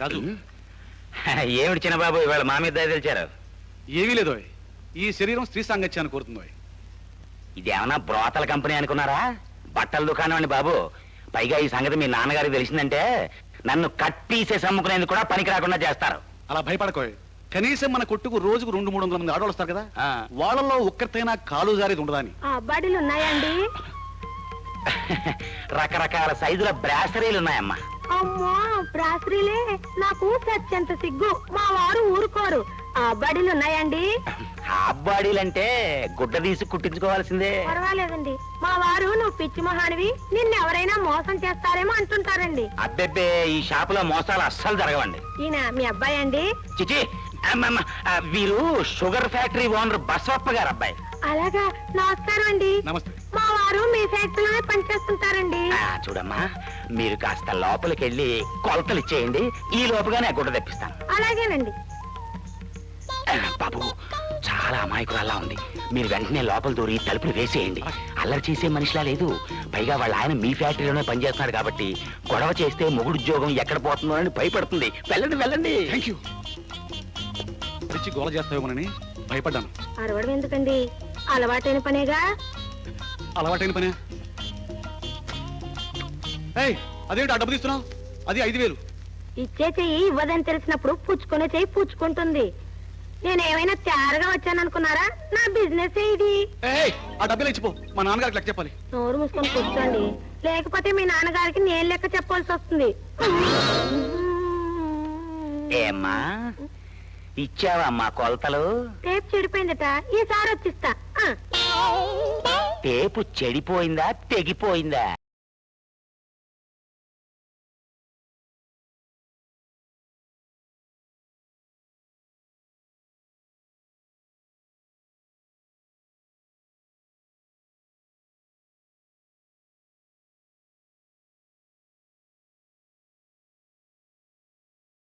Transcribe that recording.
రాజు ఏమిటి చిన్నబాబు ఇవాళ మా మీద దయ తెలిచారు? ఏమీ లేదో ఈ శరీరం స్త్రీ సాంగత్యాన్ని కోరుతుందో. ఇదేమన్నా బ్రోతల కంపెనీ అనుకున్నారా? బట్టల దుకాణం అండి బాబు. పైగా ఈ సంగతి మీ నాన్నగారికి తెలిసిందంటే నన్ను కట్టేసేసి అమ్ముకునేందుకు కూడా పనికి రాకుండా చేస్తారు. అలా భయపడకోయ్. కనీసం మన కొట్టుకు రోజుకు 200-300 మంది ఆడవాళ్ళు వస్తారు కదా, వాళ్ళల్లో ఒక్కరితైనా కాలు జారేది ఉండదా అని. బడిలు ఉన్నాయండి? రకరకాల సైజుల బ్రాసరీలు ఉన్నాయమ్మా. అమ్మో బ్రాసరీలే, నాకు సత్యంత సిగ్గు. మా వారు ఊరుకోరు. బడిలు ఉన్నాయండి? హాఫ్ బాడీలంటే గుడ్డ తీసి కుట్టించుకోవాల్సిందే. పర్వాలేదండి, మా వారు నువ్వు పిచ్చి మహానివి, నిన్నెవరైనా మోసం చేస్తారేమో అంటుంటారండి. అబ్బెబ్బే, ఈ షాపులో మోసాలు అస్సలు జరగవండి. ఈయన మీ అబ్బాయి అండి? చిచి, వీరు షుగర్ ఫ్యాక్టరీ ఓనర్ బసవప్ప గారు అబ్బాయి. అలాగా, నమస్కారం అండి. నమస్తే. మా వారు మీ ఫ్యాక్టరీలోనే పనిచేస్తుంటారండి. చూడమ్మా, మీరు కాస్త లోపలికి వెళ్ళి కొలతలు ఇచ్చేయండి, ఈ లోపుగానే గుడ్డ తెప్పిస్తాను. అలాగేనండి. బాబు, చాలా అమాయకురాల్లా ఉంది. మీరు వెంటనే లోపల దూరి తలుపులు వేసేయండి. అల్లరి చేసే మనిషిలా లేదు. పైగా వాళ్ళ ఆయన మీ ఫ్యాక్టరీలోనే పనిచేస్తున్నాడు కాబట్టి గొడవ చేస్తే మొగుడు ఉద్యోగం ఎక్కడ పోతుందో అని భయపడుతుంది. వెళ్ళండి వెళ్ళండి. Thank you. తెచ్చి గోల చేస్తావేమోనని భయపడ్డాను. అరవడం ఎందుకండి, అలవాటైన పనేగా. అలవాటైన పనే. అదేంటి ఆ డబ్బు తీస్తున్నావు? అది 5,000. ఇచ్చే చెయ్యి ఇవ్వదని తెలిసినప్పుడు పుచ్చుకునే చెయ్యి పుచ్చుకుంటుంది. నేనేమైనా తేరగా వచ్చాననుకున్నారా? నా బిజినెస్ ఇది. ఆ డబ్బులు ఇచ్చిపో, మా నాన్నగారికి లెక్క చెప్పాలి. నోరు మూసుకొని కూర్చోండి, లేకపోతే మీ నాన్నగారికి నేను లెక్క చెప్పాల్సి వస్తుంది. ఏమ్మా, ఇచ్చావమ్మా కొలతలు? టేప్ చెడిపోయిందట, ఈసారి వచ్చిస్తా. టేపు చెడిపోయిందా తెగిపోయిందా?